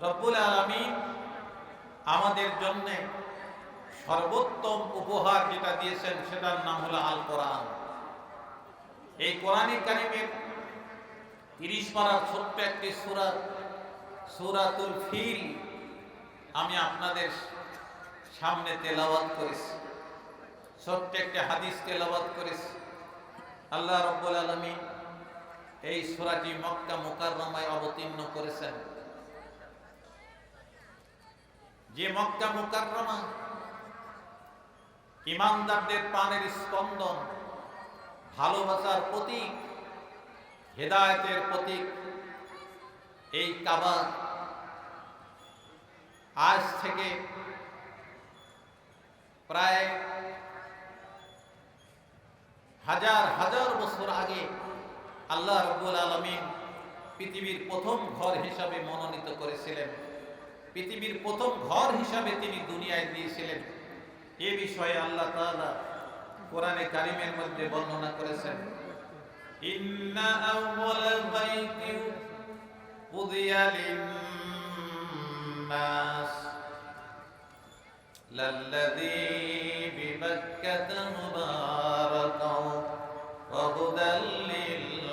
রব্বুল আলামিন আমাদের জন্য সর্বোত্তম উপহার যেটা দিয়েছেন সেটার নাম হলো আল কোরআন। এই কোরআনে কারিমের 30 পারার ছোট্ট একটি সূরা, সূরাতুল ফিল আমি আপনাদের সামনে তেলাওয়াত করেছি। ছোট্ট একটি হাদিস তেলাওয়াত করেছি। আল্লাহ রাব্বুল আলামিন এই সূরাটি মক্কা মুকাররমায় অবতীর্ণ করেছেন। যে মক্কা মুকাররমা ঈমানদারদের প্রাণের স্পন্দন, ভালোবাসার প্রতীক, হেদায়েতের প্রতীক, এই কাবা আজ থেকে প্রায় হাজার হাজার বছর আগে আল্লাহ রাব্বুল আলামিন পৃথিবীর প্রথম ঘর হিসাবে মনোনীত করেছিলেন। পৃথিবীর প্রথম ঘর হিসাবে তিনি দুনিয়ায় দিয়েছিলেন। এ বিষয়ে আল্লাহ তাআলা কোরআনে কারিমের মধ্যে বর্ণনা করেছেন, ইন্না আউওয়ালা বাইতিন উযিয়া লিন-নাস লাল্লাযী বিবাক্কাতা মুবারাকাও ওয়া হুদাল লিল-আলামিন।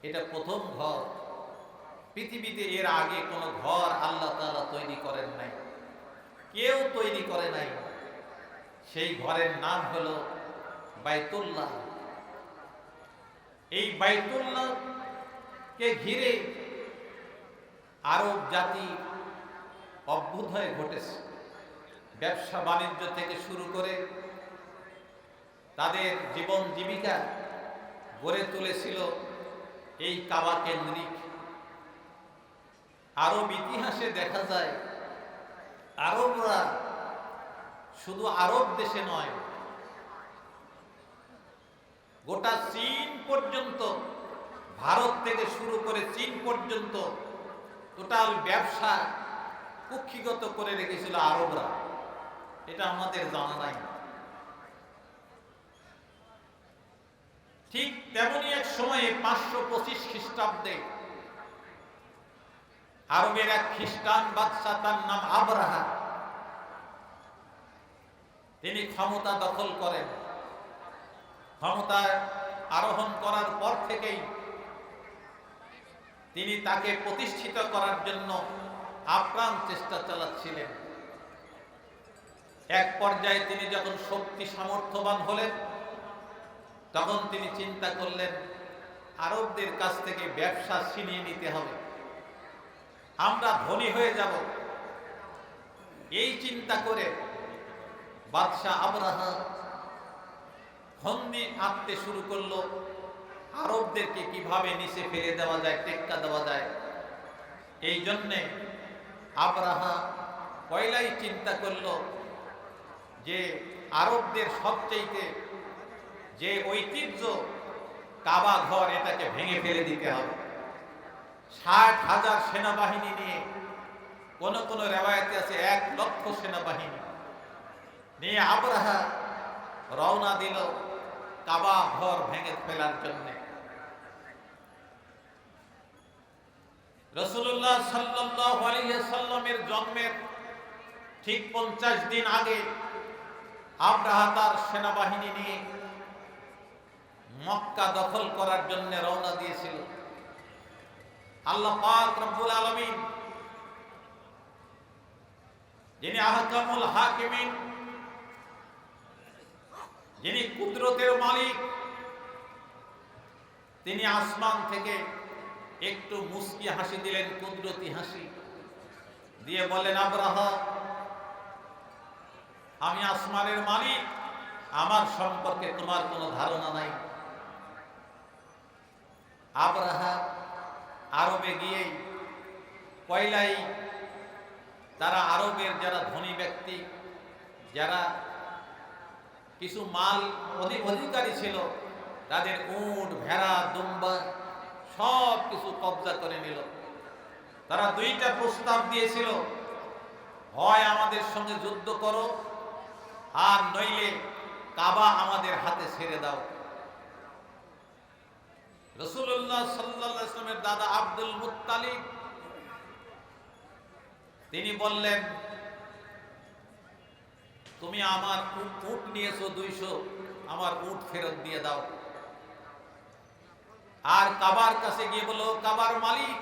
এটা প্রথম ঘর। পৃথিবীতে এর আগে কোন ঘর আল্লাহ তাআলা তৈরি করেন নাই, কেউ তৈরি করে নাই। সেই ঘরের নাম হলো বাইতুল্লাহ। এই বাইতুল্লাহ কে ঘিরে আরব জাতি অভ্যুদয় ঘটেছে। ব্যবসা বাণিজ্য থেকে শুরু করে তাদের জীবন জীবিকা গড়ে তুলেছিল এই কাবা কেন্দ্রিক। আরব ইতিহাসে দেখা যায় আরবরা শুধু আরব দেশে নয়, গোটা চীন পর্যন্ত, ভারত থেকে শুরু করে চীন পর্যন্ত টোটাল ব্যবসা কুক্ষিগত করে রেখেছিল আরবরা। এটা আমাদের জানা নাই। ঠিক তেমনি এক সময়ে 525 খ্রিস্টাব্দে আরবের এক খ্রিস্টান বাদশা, তার নাম আবরাহা, তিনি ক্ষমতা দখল করেন। ক্ষমতায় আরোহণ করার পর থেকেই তিনি তাকে প্রতিষ্ঠিত করার জন্য আপ্রাণ চেষ্টা চালাচ্ছিলেন। এক পর্যায়ে তিনি যখন শক্তি সামর্থ্যবান হলেন, তখন তিনি চিন্তা করলেন আরবদের কাছ থেকে ব্যবসা ছিনিয়ে নিতে হবে, আমরা ধনী হয়ে যাব। এই চিন্তা করে বাদশাহ আবরাহা ফন্দি আঁকতে শুরু করলো, আরবদেরকে কিভাবে নিচে ফেলে দেওয়া যায়, টেক্কা দেওয়া যায়। এই জন্যে আবরাহা পয়লাই চিন্তা করলো যে আরবদের সবচেয়ে যে ঐতিহ্য কাবা ঘর, এটাকে ভেঙে ফেলে দিতে হবে। 60,000 সেনাবাহিনী নিয়ে, কোন কোন রেওয়ায়েতে আছে 1 লক্ষ সেনাবাহিনী নিয়ে আবরাহা রওনা দিল কাবা ঘর ভেঙে ফেলার জন্য। রাসূলুল্লাহ সাল্লাল্লাহু আলাইহি সাল্লামের জন্মের ঠিক 50 দিন আগে আবরাহা তার সেনাবাহিনী নিয়ে মক্কা দখল করার জন্য রওনা দিয়েছিল। আল্লাহ পাক রব্বুল আলামিন, যিনি আহকামুল হাকিমিন, যিনি কুদরতের মালিক, তিনি আসমান থেকে একটু মুস্কি হাসি দিলেন, কুদরতি হাসি দিয়ে বলেন, আবরাহা, আমি আসমানের মালিক, আমার সম্পর্কে তোমার কোনো ধারণা নাই। আবরাহা আরবে গিয়েই পয়লাই তারা আরবের যারা ধনী ব্যক্তি, যারা কিছু মাল অধিকারী ছিল, তাদের উট, ভেড়া, দুম্বা সব কিছু কবজা করে নিল। তারা 2টা প্রস্তাব দিয়েছিল, হয় আমাদের সঙ্গে যুদ্ধ করো, আর নইলে কাবা আমাদের হাতে ছেড়ে দাও। রাসূলুল্লাহ সাল্লাল্লাহু আলাইহি ওয়াসাল্লামের দাদা আব্দুল মুত্তালিব তিনি বললেন, তুমি আমার উট নিয়েছো 200, আমার উট ফেরত দিয়ে দাও। আর কাবার কাছে গিয়ে বলো, কাবার মালিক,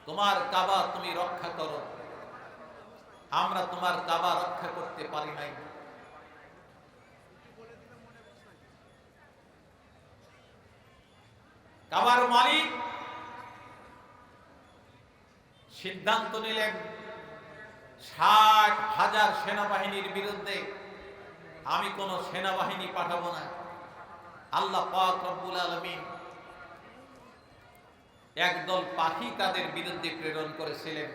তোমার কাবা তুমি রক্ষা করো, আমরা তোমার কাবা রক্ষা করতে পারি নাই। কাবার মালিক সিদ্ধান্ত নিলেন 60,000 সেনাবাহিনীর বিরুদ্ধে আমি কোন সেনাবাহিনী পাঠাবো না। আল্লাহ পাক রব্বুল আলামিন একদল পাখি তাদের বিরুদ্ধে প্রেরণ করেছিলেন।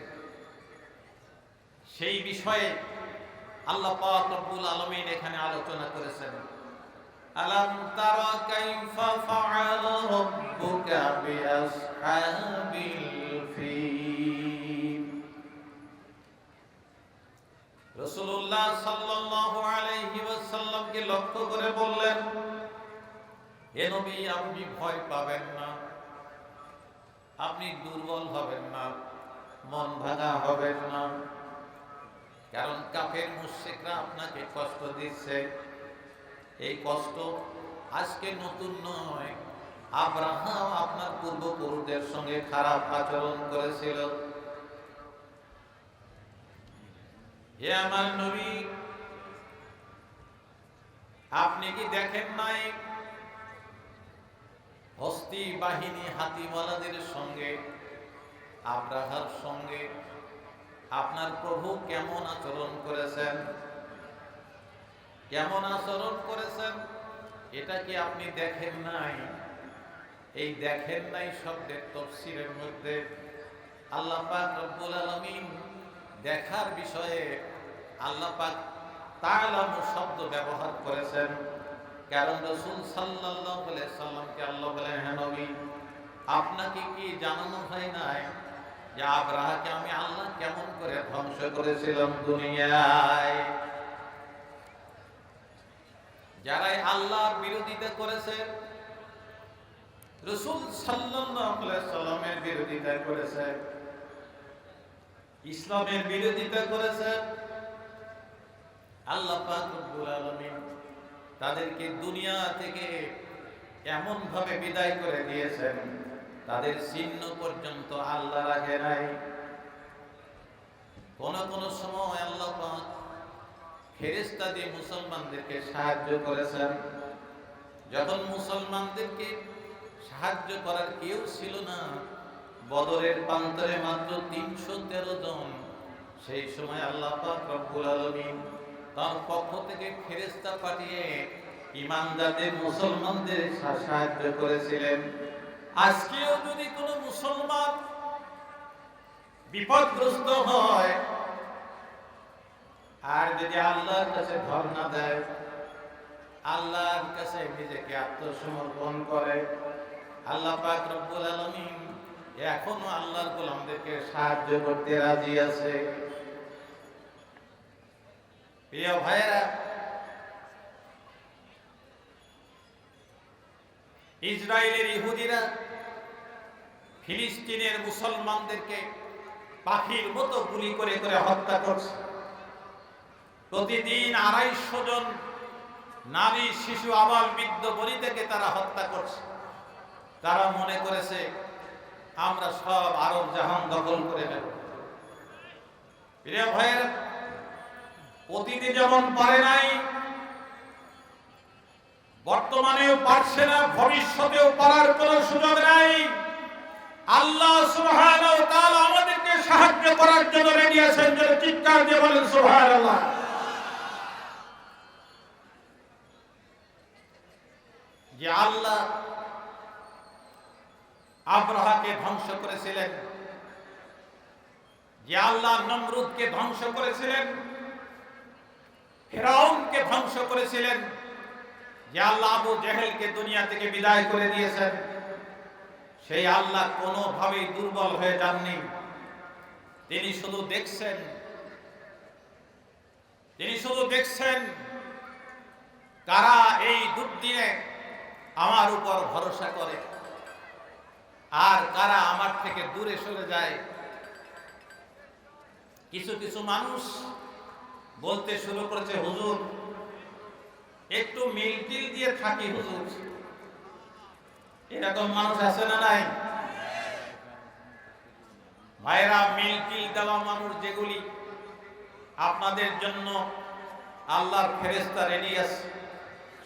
সেই বিষয়ে আল্লাহ পাক রব্বুল আলামিন এখানে আলোচনা করেছেন। আলাম তারা কাইফা ফাআল রাব্বুকা বিআসহাবিল ফিল। রাসূলুল্লাহ সাল্লাল্লাহু আলাইহি ওয়াসাল্লামকে লক্ষ্য করে বললেন, হে নবী, আপনি ভয় পাবেন না, আপনি দুর্বল হবেন না, মন ভাঙা হবেন না, কারণ কাফের মুশরিকরা আপনাকে কষ্ট দিচ্ছে। এই কষ্ট আজকে নতুন নয়, আব্রাহা আপনার পূর্বপুরুষদের সঙ্গে খারাপ আচরণ করেছিল। হে আমার নবী, আপনি কি দেখেন নাই হস্তি বাহিনী হাতিওয়ালাদের সঙ্গে, আব্রাহার সঙ্গে আপনার প্রভু কেমন আচরণ করেছেন? কেমন আচরণ করেছেন এটা কি আপনি দেখেন নাই? এই দেখেন নাই শব্দের তাফসীরের মধ্যে আল্লাহ পাক রব্বুল আলামিন দেখার বিষয়ে আল্লাহ পাক তাআলামু শব্দ ব্যবহার করেছেন। কারণ রাসূল সাল্লাল্লাহু আলাইহি সাল্লামকে আল্লাহ বলেন, হে নবী, আপনাকে কি জানানো হয় নাই যে আব্রাহাকে আমি আল্লাহ কেমন করে ধ্বংস করেছিলাম দুনিয়ায়? যারাই আল্লাহর বিরোধিতা করেছে, রাসূল সাল্লাল্লাহু আলাইহি সাল্লামের বিরোধিতা করেছে, ইসলামের বিরোধিতা করেছে, আল্লাহ পাক রব্বুল আলামিন তাদেরকে দুনিয়া থেকে এমন ভাবে বিদায় করে দিয়েছেন, তাদের চিহ্ন পর্যন্ত আল্লাহ রাখে নাই। কোন কোন সময় আল্লাহ পাক ফেরেশতা দিয়ে মুসলমানদেরকে সাহায্য করেছেন। যখন মুসলমানদেরকে সাহায্য করার কেউ ছিল না, বদরের প্রান্তরে মাত্র 313 জন, সেই সময় আল্লাহ পাক রব্বুল আলামিন তার পক্ষ থেকে ফেরেশতা পাঠিয়ে ঈমানদারদের মুসলমানদের সাহায্য করেছিলেন। আজকেও যদি কোনো মুসলমান বিপদগ্রস্ত হয় আর যদি আল্লাহর কাছে ধর্ণা দেয়, আল্লাহর কাছে নিজেকে আত্মসমর্পণ করে, আল্লাহ পাক রব্বুল আলামিন এখনো আল্লাহর গোলামদেরকে সাহায্য করতে রাজি আছে। প্রিয় ভাইয়েরা, ইসরায়েলের ইহুদিরা ফিলিস্তিনের মুসলমানদেরকে পাখির মতো গুলি করে করে হত্যা করছে। প্রতিদিন 250 জন নারী, শিশু, আবাল, বৃদ্ধ, বনিতাকে তারা হত্যা করছে। তারা মনে করেছে আমরা সব আরব জাহান দখল করে নেব। প্রিয় ভাইয়েরা, অতীতে যেমন পারে নাই, বর্তমানেও পারছে না, ভবিষ্যতেও পারার কোনো সুযোগ নাই। আল্লাহ সুবহানাহু ওয়া তাআলা আমাদেরকে সাহায্য করার জন্য রেডি আছেন। যারা চিৎকার দিয়ে বলেন সুবহানাল্লাহ। যে আল্লাহ আব্রাহাকে ধ্বংস করেছিলেন, যে আল্লাহ নমরুদকে ধ্বংস করেছিলেন, ফিরাউনকে ধ্বংস করেছিলেন, যে আল্লাহ আবু জেহেলকে দুনিয়া থেকে বিদায় করে দিয়েছেন, সেই আল্লাহ কোনোভাবেই দুর্বল হয়ে যাননি। তিনি শুধু দেখছেন কারা এই দুর্দিনে আমার উপর ভরসা করে, আর কারা আমার থেকে দূরে সরে যায়। কিছু কিছু মানুষ বলতে শুরু করেছে, হুজুর একটু মিল-টিল দিয়ে থাকি হুজুর। এরকম মানুষ আছে না নাই? ভাইরা, মিল-টিল দেওয়া মানুষ যেগুলি, আপনাদের জন্য আল্লাহর ফেরেশতা রেডি আছে,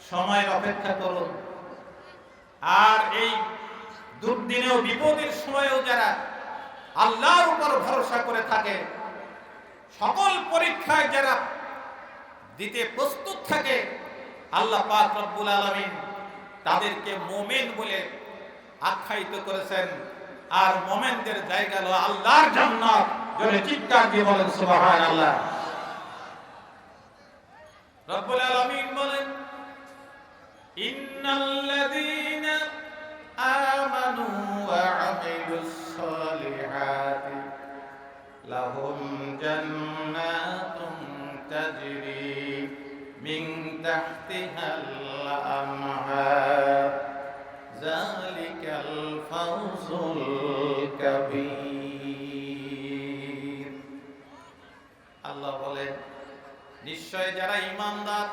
সময়ের অপেক্ষা করুন। আর এই দুর্দিনেও বিপদের সময়েও যারা আল্লাহর উপর ভরসা করে থাকে, সকল পরীক্ষায় যারা দিতে প্রস্তুত থাকে, আল্লাহ পাক রব্বুল আলামিন তাদেরকে মুমিন বলে আখ্যায়িত করেছেন। আর মুমিনদের জায়গা হলো আল্লাহর জান্নাত। জোরে চিৎকার দিয়ে বলেন সুবহানাল্লাহ। রব্বুল আলামিন বলেন, ইন্নাল্লাযীনা আমানু ওয়া আমিলুস সালিহাতি লাহুম জান্নাতুন তাজরি মিন তাহতিহাল আনহার যালিকাল ফাওজুল কাবীর। আল্লাহ বলেন, নিশ্চয় যারা ঈমানদার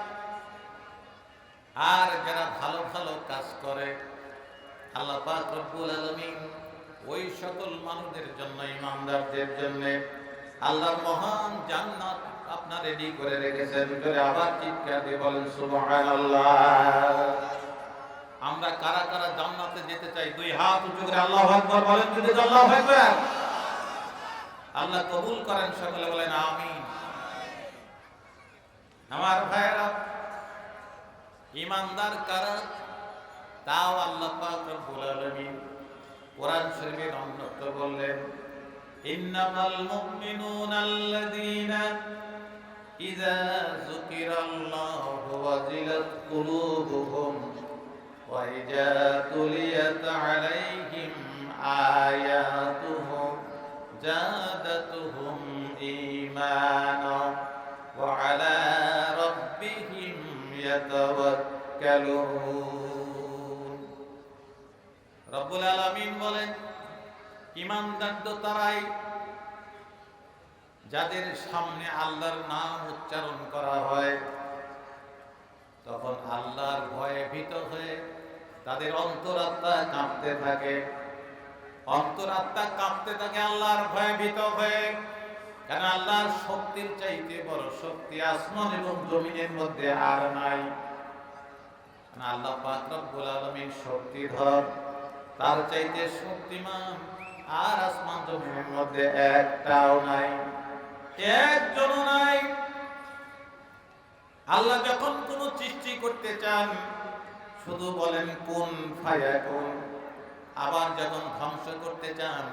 আর যারা ভালো ভালো কাজ করে, আল্লাহ পাক রব্বুল আলামিন ওই সকল মানুষদের জন্য, ঈমানদারদের জন্য আল্লাহর মহান জান্নাত আপনার রেডি করে রেখেছেন। করে আবার চিৎকার দিয়ে বলেন সুবহানাল্লাহ। আমরা কারা কারা জান্নাতে যেতে চাই? দুই হাত উঁচু করে আল্লাহু আকবার বলেন যদি আল্লাহু আকবার। আল্লাহ কবুল করেন, সকলে বলেন আমিন। আমার ভাইরা, ঈমানদার কারা তাও আল্লাহ পাক রব্বুল আলামিন কোরআন শরীফের অন্যত্র বললেন, ইন্নামাল মুমিনুনা আল্লাযীনা ইযা যুকিরাল্লাহু ওয়াজিলাত কুলুবুহুম ওয়া ইযা তুলিয়াত আলাইহিম আয়াতুহু জাদাতুহুম ঈমানা ওয়া আলা রাব্বিহিম ইয়াতাওয়াক্কালুন। রব্বুল আলামিন বলেন, ঈমানদার তো তারাই যাদের সামনে আল্লাহর নাম উচ্চারণ করা হয়, তখন আল্লাহর ভয়ে ভীত হয়ে তাদের অন্তরাত্মা কাঁপতে থাকে। অন্তরাত্মা কাঁপতে থাকে আল্লাহর ভয়ে ভীত হয়ে। কারণ আল্লাহর শক্তির চাইতে বড় শক্তি আসমান এবং জমিনের মধ্যে আর নাই। আল্লাহ পাক রব্বুল আলামিন শক্তিধর, তার চাইতে শক্তিমান আর আসমান জমিনের মধ্যে একটাও নাই, একজনও নাই। আল্লাহ যখন কোনো সৃষ্টি করতে চান শুধু বলেন কুন ফায়াকুন। আবার যখন ধ্বংস করতে চান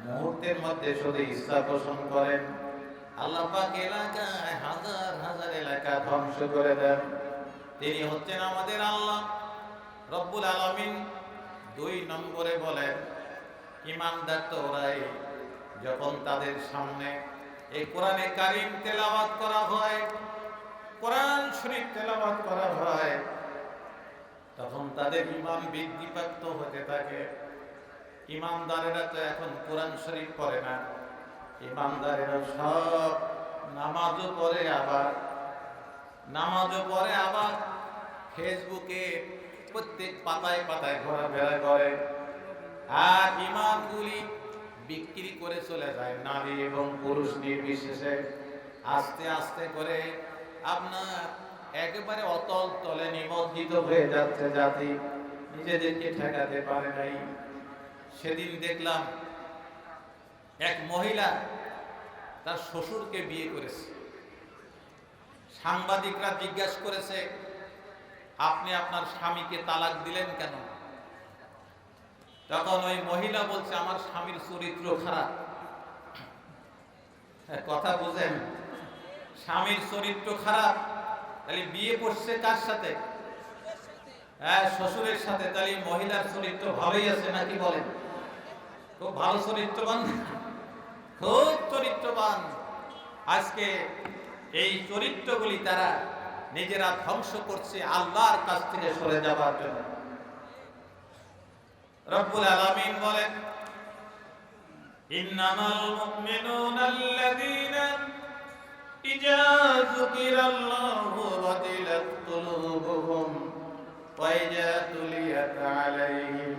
মুহূর্তের মধ্যে শুধু ইচ্ছা পোষণ করেন। আল্লাহ পাক এলাকায় হাজার হাজার এলাকা ধ্বংস করে দেন। তিনি হচ্ছেন আমাদের আল্লাহ রব্বুল আলামিন। দুই নম্বরে বলেন, ঈমানদার তো ওরাই যখন তাদের সামনে এই কোরআনে কারীম তেলাওয়াত করা হয়, কোরআন শরীফ তেলাওয়াত করা হয়, তখন তাদের ঈমান বৃদ্ধিপ্রাপ্ত হতে থাকে। ঈমানদারেরা তো এখন কোরআন শরীফ পড়ে না, ঈমানদারেরা সব নামাজও পড়ে আবার ফেসবুকে প্রত্যেক পাতায় পাতায় ঘোরাফেরা করে। আর ঈমানগুলি বিক্রি করে চলে যায়, নারী এবং পুরুষ নির্বিশেষে। আস্তে আস্তে করে আপনার একেবারে অতল তলে নিমজ্জিত হয়ে যাচ্ছে জাতি, নিজেদেরকে ঠেকাতে পারে নাই। সেদিন দেখলাম এক মহিলা তার শ্বশুরকে বিয়ে করেছে। সাংবাদিকরা জিজ্ঞাসা করেছে, আপনি আপনার স্বামীকে তালাক দিলেন কেন? তখন ওই মহিলা বলছে, আমার স্বামীর চরিত্র খারাপ। কথা বুঝেন? স্বামীর চরিত্র খারাপ, তাহলে বিয়ে করছে কার সাথে? হ্যাঁ, শ্বশুরের সাথে। তাহলে মহিলার চরিত্র ভালোই আছে নাকি বলেন? খুব ভালো চরিত্রবান, খুব চরিত্রবান। আজকে এই চরিত্রগুলি তারা নিজেরা ধ্বংস করছে আল্লাহর কাছ থেকে সরে যাবার জন্য। রব্বুল আলামিন বলেন, ইন্নামাল মুমিনুনা আল্লাযীনা ইযা যুকিরাল্লাহু ওয়াজিলাত কুলুবুহুম ওয়া ইযা তুলিয়াত আলাইহিম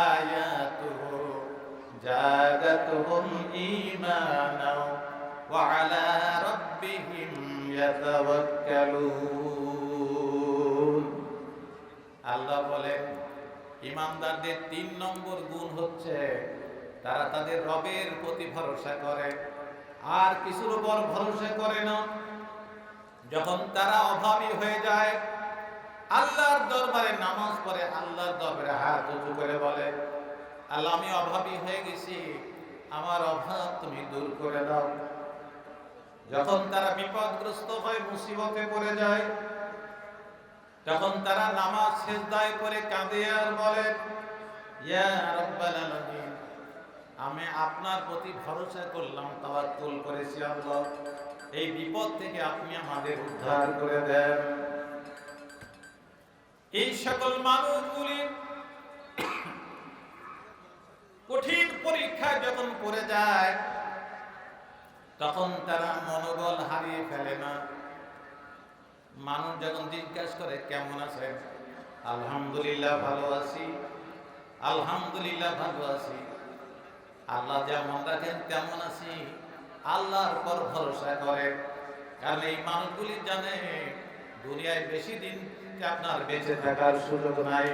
আয়াতুহু জাদাতুহুম ঈমানাও ওয়া আলা রাব্বিহিম ইয়াতাওয়াক্কালুন। আল্লাহ বলেন, ঈমানদারদের ৩ নম্বর গুণ হচ্ছে তারা তাদের রবের প্রতি ভরসা করে, আর কিছুর উপর ভরসা করে না। যখন তারা অভাবী হয়ে যায়, আল্লাহর দরবারে নামাজ পড়ে, আল্লাহর দরবারে হাত উঁচু করে বলে, আল্লাহ আমি অভাবী হয়ে গেছি, আমার অভাব তুমি দূর করে দাও। যখন তারা বিপদগ্রস্ত হয়, মুসিবতে পড়ে যায়, তখন তারা নামাজ সিজদায় পড়ে কাঁদে আর বলে, ইয়া রাব্বাল আলামিন, আমি আপনার প্রতি ভরসা করলাম, তাওয়াক্কুল করেছি আল্লাহ, এই বিপদ থেকে আপনি আমাদের উদ্ধার করে দেন। এই সকল মানুষগুলি কঠিন পরীক্ষায় যখন পড়ে যায়, তখন তারা মনোবল হারিয়ে ফেলে না। মানুষ যখন জিজ্ঞাসা করে কেমন আছেন, আলহামদুলিল্লাহ ভালো আছি, আলহামদুলিল্লাহ ভালো আছি। আল্লাহ যেমন রাখেন তেমন আছি, আল্লাহর উপর ভরসা করে। কারণ এই মানুষগুলি জানে দুনিয়ায় বেশি দিন আপনার বেঁচে থাকার সুযোগ নাই।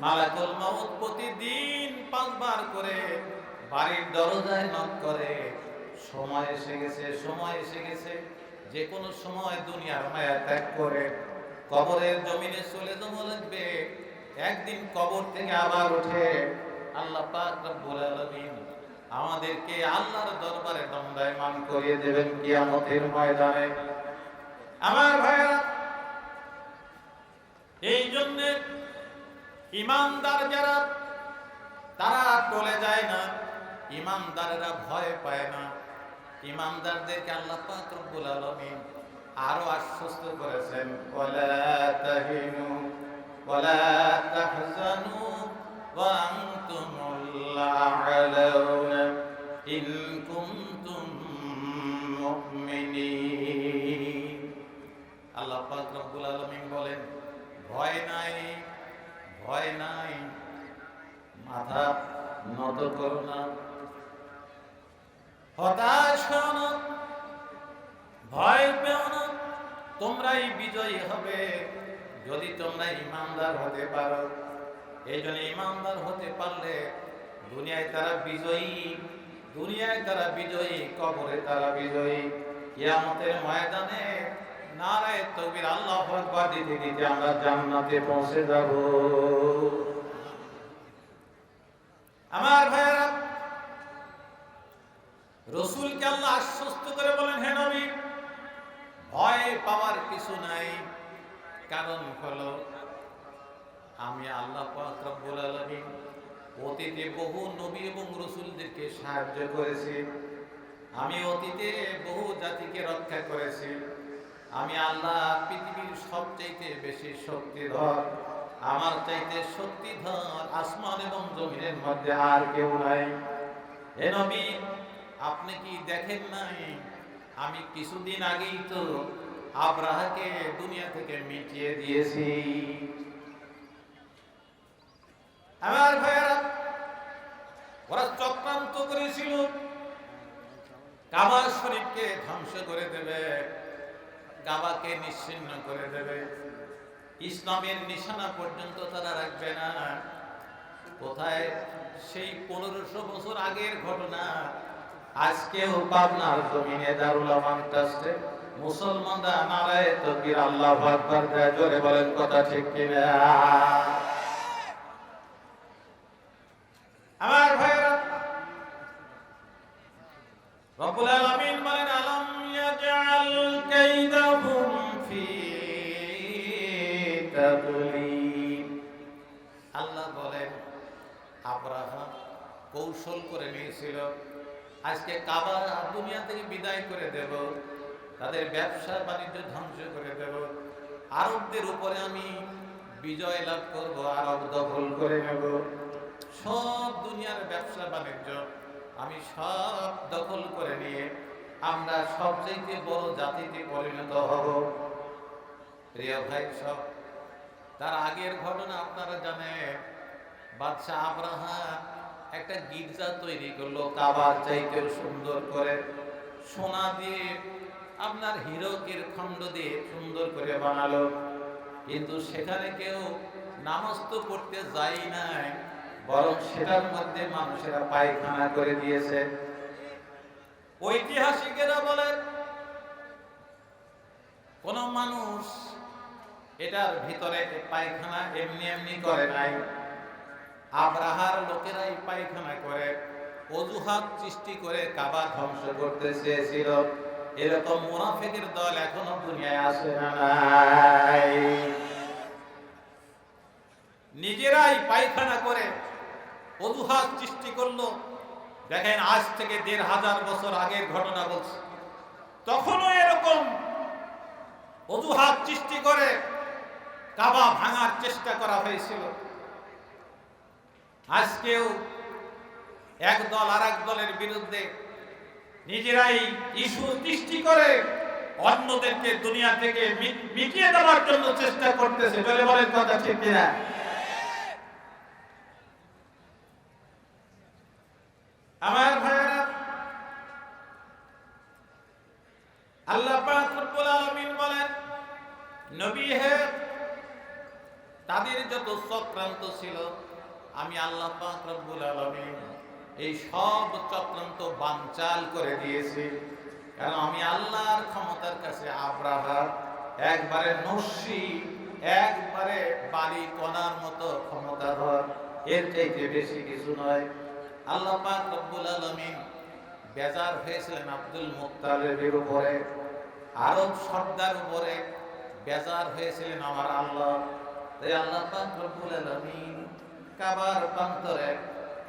মালাকুল মউত প্রতিদিন 5 বার করে বাড়ির দরজায় নক করে, সময় এসে গেছে, সময় এসে গেছে। যে কোনো সময় দুনিয়ার মায়া ত্যাগ করে কবরের জমিনে চলে যাওয়া লাগবে। একদিন কবর থেকে আবার উঠে আল্লাহ পাক রব্বুল আলামিন আমাদেরকে আল্লাহর দরবারে দণ্ডায়মান করিয়ে দেবেন কিয়ামতের ময়দানে। আমার ভাইরা, এই জন্য ঈমানদার যারা, তারা টলে যায় না, ঈমানদারেরা ভয় পায় না। ঈমানদারদেরকে আল্লাহ পাক রব্বুল আলামিন আরো আশ্বস্ত করেছেন, ওয়ালা তাহিনু ওয়ালা তাহজানু ওয়া আনতুমুল আ'লাউনা ইন কুনতুম মুমিনিন। আল্লাহ পাক রব্বুল আলামিন বলেন, ভয় নাই, ভয় নাই, মাথা নত করো না, হতাশ হও না, ভয় পেও না, তোমরাই বিজয়ী হবে যদি তোমরা ঈমানদার হতে পারো। এই জন্য ঈমানদার হতে পারলে দুনিয়ায় তারা বিজয়ী, দুনিয়ায় তারা বিজয়ী, কবরে তারা বিজয়ী। কিয়ামতের ময়দানে নারায়ে তাকবীর, আল্লাহু আকবার দিতে দিতে আমরা জান্নাতে পৌঁছে যাব। আমার ভাইরা, রাসূলকে আল্লাহ আশ্বস্ত করে বলেন, হে নবী, ভয় পাওয়ার কিছু নাই। কারণ হলো আমি আল্লাহ পাক রব্বুল আলামিন অতীতে বহু নবী এবং রাসূলদেরকে সাহায্য করেছি। আমি অতীতে বহু জাতিকে রক্ষা করেছি। আমি আল্লাহ পৃথিবীর সবচাইতে বেশি শক্তিধর। আমার চাইতে শক্তিধর আসমান এবং জমিনের মধ্যে আর কেউ নাই। হে নবী, আপনি কি দেখেন নাই আমি কিছুদিন আগেই তো আব্রাহাকে দুনিয়া থেকে মিটিয়ে দিয়েছি। আমার ভাইয়েরা, ওরা চক্রান্ত করেছিল কাবা শরীফকে ধ্বংস করে দেবে, কাবাকে নিশ্চিহ্ন করে দেবে, ইসলামের নিশানা পর্যন্ত তারা রাখবে না। কোথায় সেই 1500 বছর আগের ঘটনা আজকেও পাবনার জমিনে দারুল আমান ট্রাস্টে মুসলমানরা নারায়ে তাকবীর, আল্লাহু আকবার দেয়। জোরে বলেন, কথা ঠিক কিনা? আমার ভাইরা, রব্বুল আলামিন বলেন, আলাম ইয়াজআল কাইদাহুম ফি তাদলিল। আল্লাহ বলেন, আব্রাহা কৌশল করে নিয়েছিল আজকে কাবা দুনিয়া থেকে বিদায় করে দেব, তাদের ব্যবসা বাণিজ্য ধ্বংস করে দেব, আরবদের উপরে আমি বিজয় লাভ করব, আরব দখল করে নেব। সব দুনিয়ার ব্যবসা বাণিজ্য আমি সব দখল করে নিয়ে আমরা সবচেয়ে বড় জাতিতে পরিণত হব। প্রিয় ভাই সব, তার আগের ঘটনা আপনারা জানেন। বাদশাহ আব্রাহা একটা গির্জা তৈরি করলো, কাবার চাইতেও সুন্দর করে, সোনা দিয়ে আপনার হীরকের খণ্ড দিয়ে সুন্দর করে বানালো। কিন্তু সেখানে কেউ নামাজ তো পড়তে যায় নাই, বরং সেটার মধ্যে মানুষেরা পায়খানা করে দিয়েছে। ঐতিহাসিকেরা বলেন কোন মানুষ এটার ভিতরে পায়খানা এমনি এমনি করে নাই, আব্রাহার লোকেরাই পায়খানা করে অজুহাত সৃষ্টি করে কাবা ধ্বংস করতে চেয়েছিল। এরকম মুনাফিকের দল এখনো দুনিয়ায় আসে না নাই? নিজেরাই পায়খানা করে অজুহাত সৃষ্টি করলো। দেখেন, আজ থেকে ১৫০০ বছর আগের ঘটনা বলছে, তখনও এরকম অজুহাত সৃষ্টি করে কাবা ভাঙার চেষ্টা করা হয়েছিল। আজকেও এক দল আর এক দলের বিরুদ্ধে নিজেরাই ইস্যু সৃষ্টি করে অন্যদেরকে দুনিয়া থেকে মিটিয়ে দেওয়ার জন্য চেষ্টা করতেছে। বলে বলেন কথা ঠিক কিনা? আমার ভাইরা, আল্লাহ পাক রব্বুল আলামিন বলেন, নবী হে, তাদের যত চক্রান্ত ছিল আমি আল্লাহ পাক রব্বুল আলামিন এই সব চক্রান্ত বানচাল করে দিয়েছি। কারণ আমি আল্লাহর ক্ষমতার কাছে আব্রাহা একবারে নস্যি, একবারে বালি কণার মতো ক্ষমতাধর, এর চাইতে বেশি কিছু নয়। আল্লাহ পাক রব্বুল আলামিন বেজার হয়েছিলেন আব্দুল মুত্তালিবের উপরে, আরব সর্দার উপরে বেজার হয়েছিলেন আমার আল্লাহ। তাই আল্লাহ পাক রব্বুল আলামিন কাবার প্রান্তরে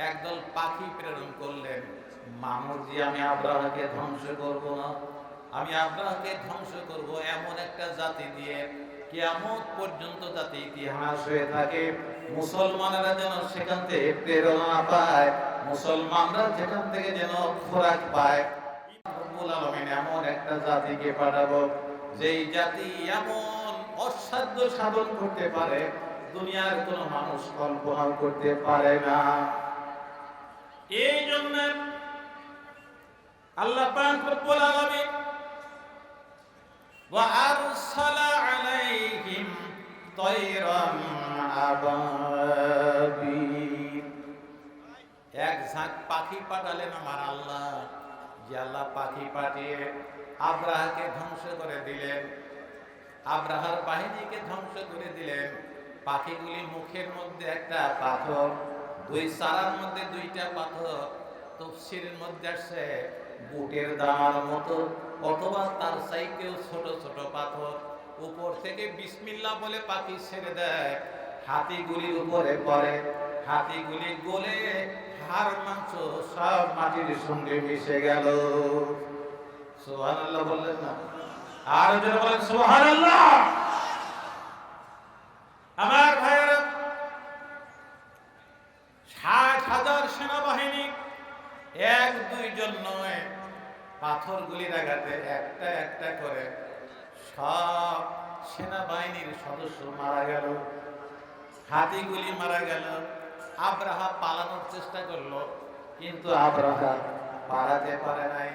একদল পাখি প্রেরণ করলেন। মানুষ যে আমি আব্রাহাকে ধ্বংস করব না, আমি আব্রাহাকে ধ্বংস করব এমন একটা জাতি দিয়ে কিয়ামত পর্যন্ত যাতে ইতিহাস হয়ে থাকে, মুসলমানেরা যেন সেখান থেকে প্রেরণা পায়, মুসলমানরা সেখান থেকে যেন খোরাক পায়। রব্বুল আলামিন এমন একটা জাতিকে পাঠাবো যেই জাতি এমন অসাধ্য সাধন করতে পারে দুনিয়ার কোন মানুষ কল্পনা করতে পারে না। এই জন্য আল্লাহ পাক রব্বুল আলামিন ওয়া আরসালা আলাইহিম তায়রান আবাবিল, এক ঝাঁক পাখি পাঠালেন আমার আল্লাহ। যে আল্লাহ পাখি পাঠিয়ে আব্রাহাকে ধ্বংস করে দিলেন, আব্রাহার বাহিনীকে ধ্বংস করে দিলেন। পাখিগুলি মুখের মধ্যে একটা পাথর, দুই চারার মধ্যে দুইটা পাথর, তাফসীরের মধ্যে আসছে বুটের দানার মতো অথবা তার চাইতেও ছোট ছোট পাথর। উপর থেকে বিসমিল্লাহ বলে পাখি ছেড়ে দেয়, হাতিগুলির উপরে পড়ে, হাতিগুলি গলে হাড় মাংস সব মাটির সঙ্গে মিশে গেল। সুবহানাল্লাহ বললেন না? আর যারা বলেন সুবহানাল্লাহ। আমার ভাইয়েরা, ৬০,০০০ সেনাবাহিনী এক দুইজন নয়, পাথরগুলির আঘাতে একটা একটা করে সব সেনাবাহিনীর সদস্য মারা গেল, হাতিগুলি মারা গেল। আব্রাহা পালানোর চেষ্টা করলো, কিন্তু আব্রাহা পালাতে পারে নাই।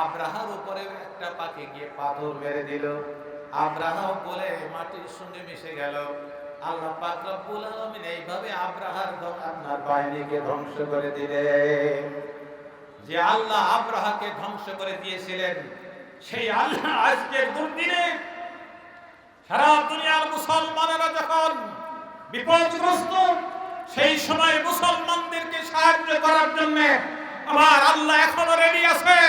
আব্রাহার উপরে একটা পাখি গিয়ে পাথর মেরে দিল, আব্রাহাও বলে মাটির সঙ্গে মিশে গেল। আল্লাহ পাক রব্বুল আলামিন এইভাবে আব্রাহার আপনার বাহিনীকে ধ্বংস করে দিলেন। যে আল্লাহ আব্রাহাকে ধ্বংস করে দিয়েছিলেন, সেই আল্লাহ আজকের দুর্দিনে সারা দুনিয়ার মুসলমানেরা যখন বিপদগ্রস্ত, সেই সময় মুসলমানদেরকে সাহায্য করার জন্য আমার আল্লাহ এখনো রেডি আছে।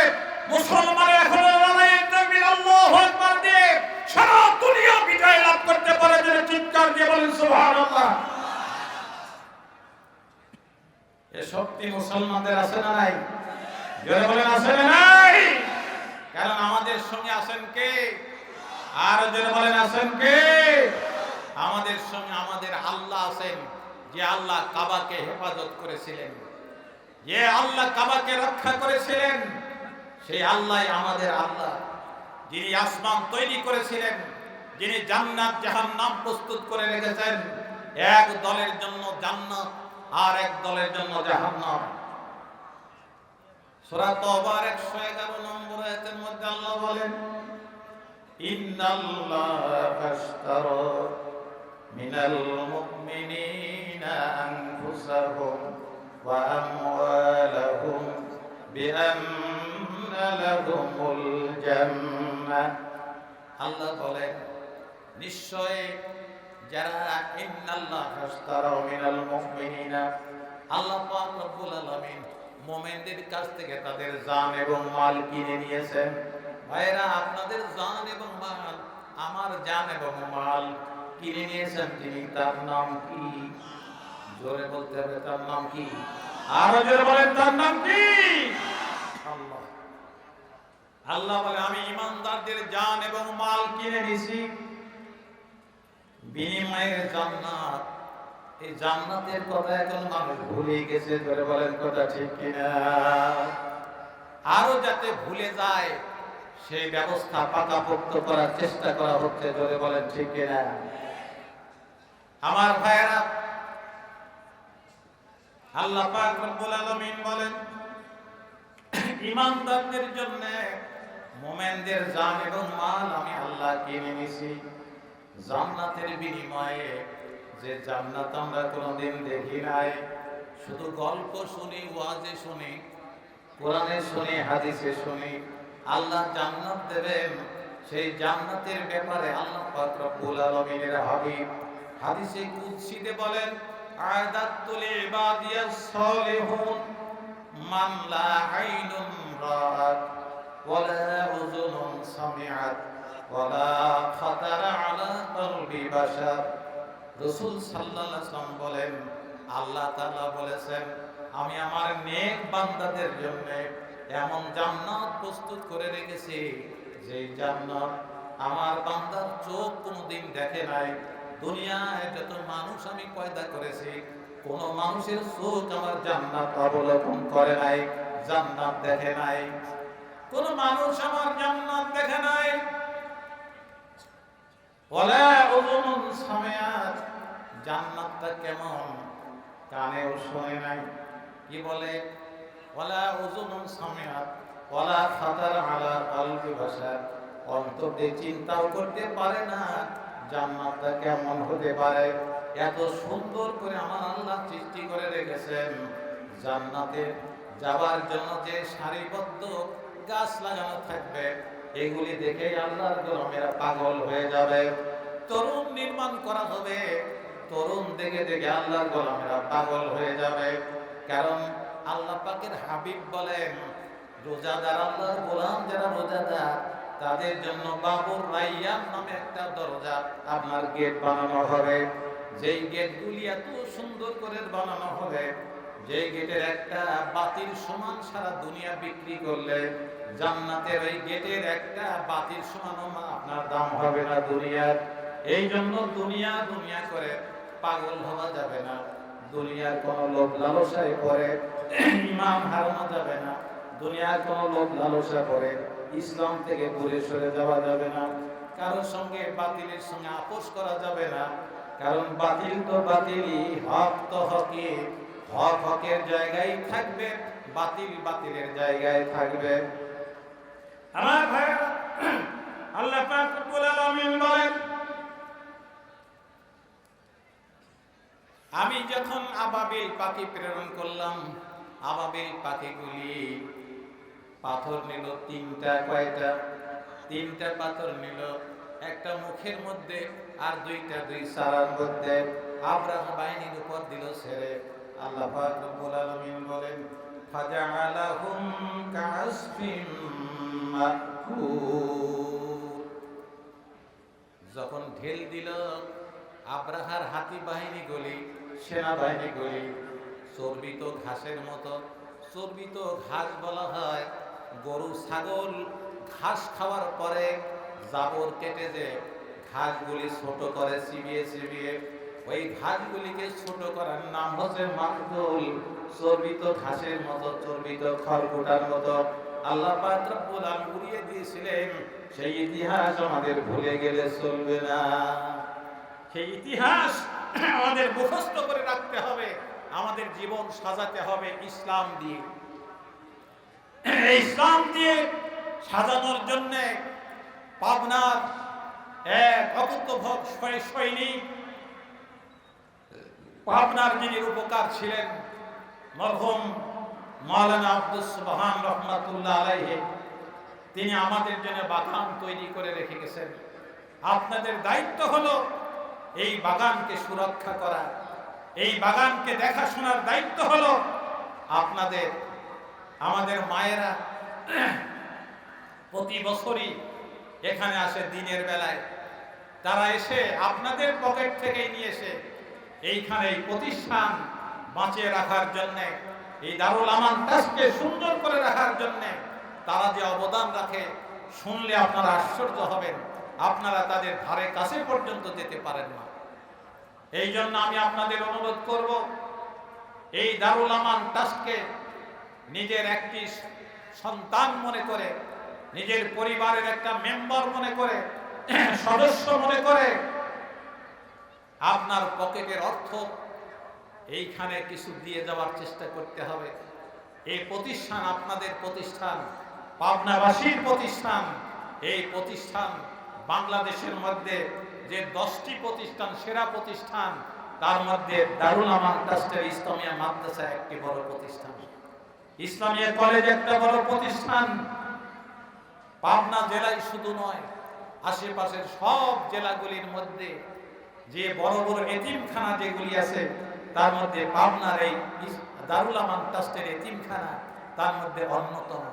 মুসলমানের এখনো লড়াইয়ের তাকবীর আল্লাহু আকবার দিয়ে সারা দুনিয়া বিজয় লাভ করতে পারে। যেন চিৎকার দিয়ে বলেন সুবহানাল্লাহ। এই শক্তি মুসলমানদের আছে না নাই? জোরে বলেন আছে না নাই? কারণ আমাদের সঙ্গে আছেন কে? আর জোরে বলেন আছেন কে? আমাদের সঙ্গে আমাদের আল্লাহ আছেন। যে আল্লাহ কাবাকে হেফাজত করেছিলেন, যে আল্লাহ কাবাকে রক্ষা করেছিলেন, সেই আল্লাহ আমাদের আল্লাহ, যিনি আসমান তৈরি করেছিলেন, যিনি জান্নাত জাহান্নাম প্রস্তুত করে রেখেছেন। এক দলের জন্য জান্নাত আর এক দলের জন্য জাহান্নাম। সূরা তওবার 111 নম্বর আয়াতের মধ্যে আল্লাহ বলেন, ইন্নাল্লাহা আশতারা মিনাল মুমিনিনা আনফুসাহুম ওয়া আমওয়ালাহুম বিআন্না লাহুমুল জান্নাহ। আল্লাহ বলেন, নিশ্চয় যারা ইন্নাল্লাহা আশতারা মিনাল মুমিনিনা, আল্লাহ পাক রব্বুল আলামিন মুমিনদের কাছ থেকে তাদের জান এবং মাল কিনে নিয়েছেন। ভাইরা, আপনাদের জান এবং মাল, আমার জান এবং মাল কিনে নিয়েছেন তিনি। তার নাম কি? জোরে বলতে হবে, তার নাম কি? আরো জোরে বলেন, তার নাম কি? আল্লাহ। আল্লাহ বলে, আমি ঈমানদারদের জান এবং মাল কিনে নিয়েছি, বিনিময়ে জান্নাত। এই জান্নাতের কথা এখন মানুষ ভুলে গেছে। জোরে বলেন, কথা ঠিক কিনা? আরো যাতে ভুলে যায় সেই ব্যবস্থা পাকাপোক্ত করার চেষ্টা করা হচ্ছে। জোরে বলেন, ঠিক কিনা? আমার ভাইয়েরা, আল্লাহ পাক রব্বুল আলামিন বলেন, ঈমানদারদের জন্য মুমিনদের জান এবং মাল আমি আল্লাহ কিনে নিয়েছি জান্নাতের বিনিময়ে। যে জান্নাত আমরা কোনোদিন দেখি নাই, শুধু গল্প শুনি, ওয়াজে শুনি, কোরআনে শুনি, হাদিসে শুনি। আল্লাহ জান্নাত দেবেন, সেই জান্নাতের ব্যাপারে আল্লাহ পাক রব্বুল আলামিনের হাবিব হাদিসে কুদসিতে বলেন, আ'দাতু লিইবাদিয়াস সালিহুন মান লা আইনুন রাআত ওয়ালা উযুনুন সামিআত ওয়ালা খাতারা আলা কলবি বাশার। রাসূল সাল্লাল্লাহু আলাইহি ওয়াসাল্লাম বলেন, আল্লাহ তাআলা বলেছেন, আমি আমার নেক বান্দাদের জন্য এমন জান্নাত প্রস্তুত করে রেখেছি, যে জান্নাত আমার বান্দার চোখ কোনোদিন দেখে নাই। দুনিয়ায় যত মানুষ আমি পয়দা করেছি, কোন মানুষের চোখ আমার জান্নাত অবলোকন করে নাই, জান্নাত দেখে নাই। কোন মানুষ আমার জান্নাত দেখে নাই। ওয়ালা উযুনুন সামিআত, জান্নাতটা কেমন কানেও শোনে নাই। কি বলে? ওয়ালা উযুনুন সামিআত ওয়ালা খাতারা আলা কলবি বাশার, অন্তর দিয়ে চিন্তাও করতে পারে না জান্নাতটা কেমন হতে পারে। এত সুন্দর করে আমার আল্লাহ সৃষ্টি করে রেখেছেন। জান্নাতে যাবার জন্য যে সারিবদ্ধ গাছ লাগানো থাকবে, এগুলি দেখে আল্লাহর গোলামেরা পাগল হয়ে যাবে। তরুণ নির্মাণ করা হবে, তরুণ দেখে দেখে আল্লাহর গোলামেরা পাগল হয়ে যাবে। কারণ আল্লাহ পাকের হাবিব বলেন, রোজাদার আল্লাহর গোলাম যারা রোজাদার, তাদের জন্য বাবুর রাইয়ান নামে একটা দরজা আপনার গেট বানানো হবে। যেই গেটগুলি এত সুন্দর করে বানানো হবে, যে গেটের একটা বাতির সমান সারা দুনিয়া বিক্রি করলে জান্নাতের এই গেটের একটা বাতির সমান আপনার দাম হবে না দুনিয়ার। এই জন্য দুনিয়া দুনিয়া করে পাগল হওয়া যাবে না, দুনিয়ার কোনো লোভ লালসায় পড়ে ঈমান হারানো যাবে না, দুনিয়ার কোনো লোভ লালসা পড়ে ইসলাম থেকে দূরে সরে যাওয়া যাবে না, কারোর সঙ্গে বাতিলের সঙ্গে আপোষ করা যাবে না। কারণ বাতিল তো বাতিলই, হক তো হকই। হক হকের জায়গায় থাকবে, বাতিল বাতিলের জায়গায় থাকবে। আমার ভাইরা, আল্লাহ পাক রব্বুল আলামিন বলেন, আমি যখন আবাবিল পাখি প্রেরণ করলাম, আবাবিল পাখিগুলি পাথর নিল তিনটা। কয়টা? তিনটা পাথর নিল, একটা মুখের মধ্যে আর দুইটা দুই সারার মধ্যে। আব্রাহা বাহিনীর উপর দিল ছেড়ে। আল্লাহ পাক রব্বুল আলামিন বলেন, ফাজআলাহুম কাআসফিন মাকুর। যখন ঢেল দিল, আব্রাহার হাতি বাহিনীগুলি, সেনাবাহিনীগুলি চর্বিত ঘাসের মতো। চর্বিত ঘাস বলা হয় গরু ছাগল ঘাস খাওয়ার পরে জাবর কেটে যে ঘাসগুলি ছোট করে চিবিয়ে চিবিয়ে ওই ঘাসগুলিকে ছোট করার নাম হচ্ছে মাকদুল। চর্বিত ঘাসের মতো, চর্বিত খড়কুটার মতো আল্লাহ পাক রব্বুল আলামিন উড়িয়ে দিয়েছিলেন। সেই ইতিহাস আমাদের ভুলে গেলে চলবে না। সেই ইতিহাস আমাদের মুখস্থ করে রাখতে হবে। আমাদের জীবন সাজাতে হবে ইসলাম দিয়ে। ইসলাম দিয়ে সাজানোর জন্য পাবনার এক অকুতভোগ সৈনিক, পাবনার যিনি উপকার ছিলেন মরহুম মাওলানা আব্দুস সুবহান রহমাতুল্লাহ আলাইহি, তিনি আমাদের জন্য বাগান তৈরি করে রেখে গেছেন। আপনাদের দায়িত্ব হলো এই বাগানকে সুরক্ষা করা, এই বাগানকে দেখাশোনার দায়িত্ব হলো আপনাদের। আমাদের মায়েরা প্রতি বছরই এখানে আসে দিনের বেলায়, তারা এসে আপনাদের পকেট থেকেই নিয়ে এসে এইখানে এই প্রতিষ্ঠান বাঁচিয়ে রাখার জন্য, এই দারুল আমান ট্রাস্টকে সুন্দর করে রাখার জন্য তারা যে অবদান রাখে, শুনলে আপনারা আশ্চর্য হবেন। আপনারা তাদের ধারে কাছে পর্যন্ত যেতে পারেন না। এই জন্য আমি আপনাদের অনুরোধ করব, এই দারুল আমান ট্রাস্টকে নিজের একটি সন্তান মনে করে, নিজের পরিবারের একটা মেম্বার মনে করে, সদস্য মনে করে আপনার পকেটের অর্থ এইখানে কিছু দিয়ে যাওয়ার চেষ্টা করতে হবে। এই প্রতিষ্ঠান আপনাদের প্রতিষ্ঠান, পাবনাবাসীর প্রতিষ্ঠান। এই প্রতিষ্ঠান বাংলাদেশের মধ্যে যে 10টি প্রতিষ্ঠান সেরা প্রতিষ্ঠান, তার মধ্যে দারুল আমান ট্রাস্টের ইসলামিয়া মাদ্রাসা একটি বড় প্রতিষ্ঠান, ইসলামিয়া কলেজ একটা বড় প্রতিষ্ঠান। পাবনা জেলায় শুধু নয়, আশেপাশের সব জেলাগুলির মধ্যে যে বড় বড় এতিমখানা যেগুলি আছে, তার মধ্যে পাবনার এই দারুল আমান ট্রাস্টের এতিমখানা তার মধ্যে অন্যতম।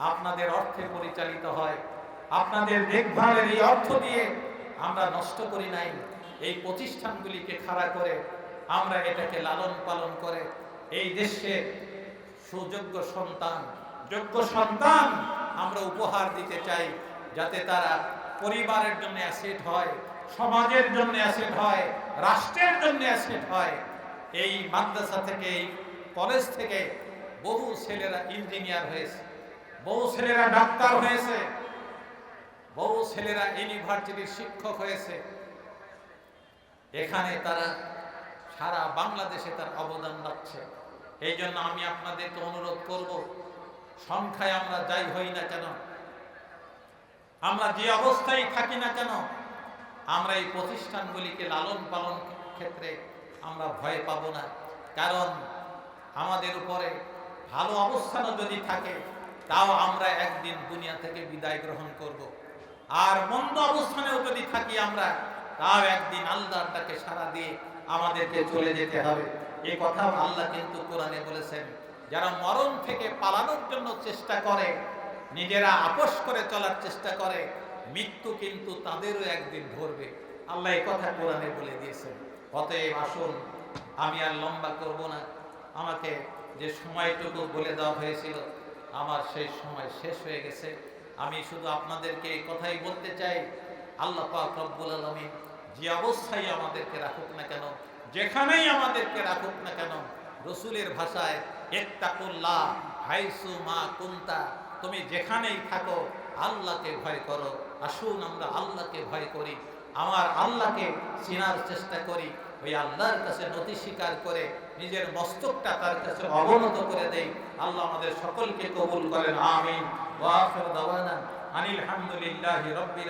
আপনাদের অর্থে পরিচালিত হয়, আপনাদের দেখভালের এই অর্থ দিয়ে আমরা নষ্ট করি নাই। এই প্রতিষ্ঠানগুলিকে খাড়া করে আমরা এটাকে লালন পালন করে এই দেশে সুযোগ্য সন্তান, যোগ্য সন্তান আমরা উপহার দিতে চাই, যাতে তারা পরিবারের জন্য অ্যাসেট হয়, সমাজের জন্য অ্যাসেট হয়, রাষ্ট্রের জন্য অ্যাসেট হয়। এই মাদ্রাসা থেকে, এই কলেজ থেকে বহু ছেলেরা ইঞ্জিনিয়ার হয়েছে, বহু ছেলেরা ডাক্তার হয়েছে, বহু ছেলেরা ইউনিভার্সিটির শিক্ষক হয়েছে। এখানে তারা সারা বাংলাদেশে তার অবদান রাখছে। এই জন্য আমি আপনাদেরকে অনুরোধ করব, সংখ্যায় আমরা যাই হই না কেন, আমরা যে অবস্থায় থাকি না কেন, আমরা এই প্রতিষ্ঠানগুলিকে লালন পালন ক্ষেত্রে আমরা ভয় পাবো না। কারণ আমাদের উপরে ভালো অবস্থানও যদি থাকে, তাও আমরা একদিন দুনিয়া থেকে বিদায় গ্রহণ করব। আর মন্দ অবস্থানেও যদি থাকি আমরা, তাও একদিন আল্লাহর ডাকে সাড়া দিয়ে আমাদেরকে চলে যেতে হবে। এই কথা আল্লাহ কিন্তু কোরআনে বলেছেন। যারা মরণ থেকে পালানোর জন্য চেষ্টা করে, নিজেরা আপোষ করে চলার চেষ্টা করে, মৃত্যু কিন্তু তাদেরও একদিন ধরবে। আল্লাহ এই কথা কোরআনে বলে দিয়েছেন। অতএব আসুন, আমি আর লম্বা করব না। আমাকে যে সময়টুকু বলে দেওয়া হয়েছিল, আমার সেই সময় শেষ হয়ে গেছে। আমি শুধু আপনাদেরকে এই কথাই বলতে চাই, আল্লাহ পাক রব্বুল আলামিন যে অবস্থায় আমাদেরকে রাখুক না কেন, যেখানেই আমাদেরকে রাখুক না কেন, রসুলের ভাষায় ইত্তাকুল্লাহ হাইসু মা কুনতা, তুমি যেখানেই থাকো আল্লাহকে ভয় করো। আসুন আমরা আল্লাহকে ভয় করি, আমার আল্লাহকে চেনার চেষ্টা করি, ওই আল্লাহর কাছে নতি স্বীকার করে নিজের মস্তকটা তার কাছে অবনত করে দেই। আল্লাহ আমাদের সকলকে কবুল করেন, আমিন। ওয়া আখিরু দাওয়ানা আনিল হামদুলিল্লাহি রাব্বিল